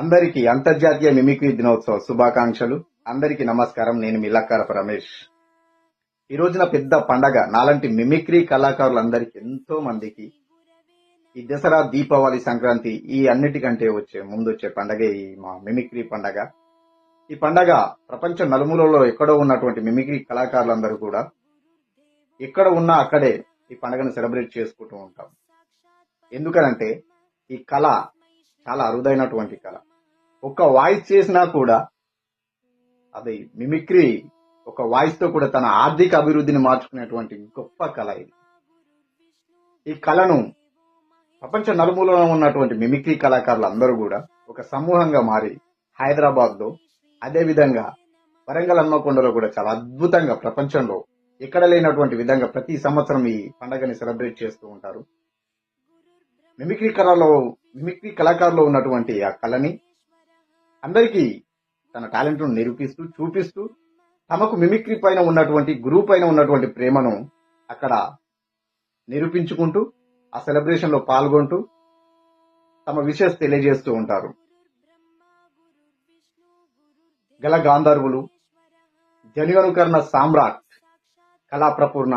అందరికీ అంతర్జాతీయ మిమిక్రీ దినోత్సవ శుభాకాంక్షలు. అందరికీ నమస్కారం. నేను మీ లక్కారపు రమేష్. ఈ రోజున పెద్ద పండగ. నాలాంటి మిమిక్రీ కళాకారులందరికీ ఎంతో మందికి ఈ దసరా, దీపావళి, సంక్రాంతి ఈ అన్నిటికంటే ముందు వచ్చే పండగే ఈ మా మిమిక్రీ పండగ. ఈ పండగ ప్రపంచం నలుమూలలో ఎక్కడో ఉన్నటువంటి మిమిక్రీ కళాకారులందరూ కూడా ఎక్కడ ఉన్నా అక్కడే ఈ పండగను సెలబ్రేట్ చేసుకుంటూ ఉంటాం. ఎందుకనంటే ఈ కళ చాలా అరుదైనటువంటి కళ. ఒక్క వాయిస్ చేసినా కూడా అది మిమిక్రీ ఒక వాయిస్ తో కూడా తన ఆర్థిక అభివృద్ధిని మార్చుకునేటువంటి గొప్ప కళ ఇది. ఈ కళను ప్రపంచ నలుమూలలో ఉన్నటువంటి మిమిక్రీ కళాకారులు అందరూ కూడా ఒక సమూహంగా మారి హైదరాబాద్ లో, అదే విధంగా వరంగల్ హన్మకొండలో కూడా చాలా అద్భుతంగా ప్రపంచంలో ఎక్కడ లేనటువంటి విధంగా ప్రతి సంవత్సరం ఈ పండుగని సెలబ్రేట్ చేస్తూ ఉంటారు. మిమిక్రీ కళాకారులో ఉన్నటువంటి ఆ కళని అందరికీ తన టాలెంట్ ను నిరూపిస్తూ చూపిస్తూ తమకు మిమిక్రీ పైన ఉన్నటువంటి గురువు పైన ఉన్నటువంటి ప్రేమను అక్కడ నిరూపించుకుంటూ ఆ సెలబ్రేషన్ లో పాల్గొంటూ తమ విషయస్ తెలియజేస్తూ ఉంటారు. గల గాంధర్వులు, ధ్వన్యనుకరణ సామ్రాట్, కళాప్రపూర్ణ,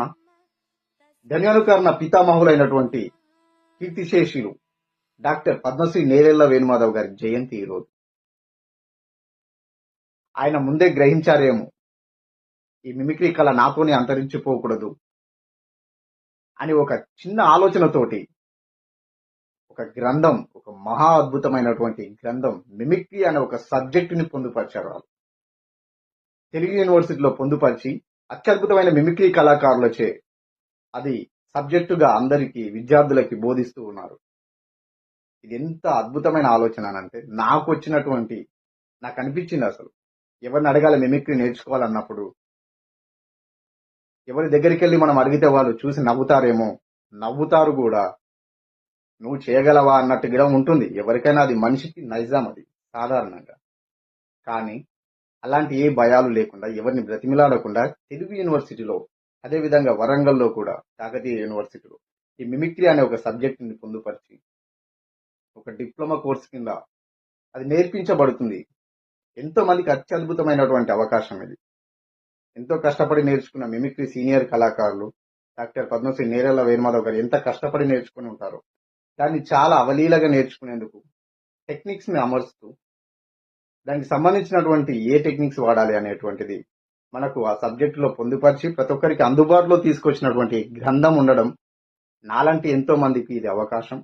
ధ్వన్యనుకరణ పితామహులైనటువంటి కీర్తిశేషులు డాక్టర్ పద్మశ్రీ నేరెళ్ల వేణుమాధవ్ గారి జయంతి ఈరోజు. ఆయన ముందే గ్రహించారేమో ఈ మిమిక్రీ కళ నాతోనే అంతరించిపోకూడదు అని ఒక చిన్న ఆలోచనతోటి ఒక గ్రంథం, ఒక మహా అద్భుతమైనటువంటి గ్రంథం మిమిక్రీ అనే ఒక సబ్జెక్టుని పొందుపరిచారు. వాళ్ళు తెలుగు యూనివర్సిటీలో పొందుపరిచి అత్యద్భుతమైన మిమిక్రీ కళాకారులచే అది సబ్జెక్టుగా అందరికీ విద్యార్థులకి బోధిస్తూ ఉన్నారు. ఇది ఎంత అద్భుతమైన ఆలోచన అంటే నాకు అనిపించింది అసలు ఎవరిని అడగాలి మిమిక్రీ నేర్చుకోవాలన్నప్పుడు ఎవరి దగ్గరికి వెళ్ళి మనం అడిగితే వాళ్ళు చూసి నవ్వుతారు కూడా. నువ్వు చేయగలవా అన్నట్టుగా ఉంటుంది. ఎవరికైనా అది మనిషికి నైజాం, అది సాధారణంగా. కానీ అలాంటి ఏ భయాలు లేకుండా, ఎవరిని బ్రతిమిలాడకుండా తెలుగు యూనివర్సిటీలో, అదేవిధంగా వరంగల్లో కూడా కాకతీయ యూనివర్సిటీలో ఈ మిమిక్రీ అనే ఒక సబ్జెక్టుని పొందుపరిచి ఒక డిప్లొమా కోర్స్ కింద అది నేర్పించబడుతుంది. ఎంతో మందికి అత్యద్భుతమైనటువంటి అవకాశం ఇది. ఎంతో కష్టపడి నేర్చుకున్న మిమిక్రీ సీనియర్ కళాకారులు డాక్టర్ పద్మశ్రీ నేరెళ్ల వేణుమాధవ్ గారు ఎంత కష్టపడి నేర్చుకుని ఉంటారో దాన్ని చాలా అవలీలగా నేర్చుకునేందుకు టెక్నిక్స్ ని అమర్చుతూ దానికి సంబంధించినటువంటి ఏ టెక్నిక్స్ వాడాలి అనేటువంటిది మనకు ఆ సబ్జెక్టులో పొందుపరిచి ప్రతి ఒక్కరికి అందుబాటులో తీసుకొచ్చినటువంటి గ్రంథం ఉండడం నాలాంటి ఎంతో మందికి ఇది అవకాశం.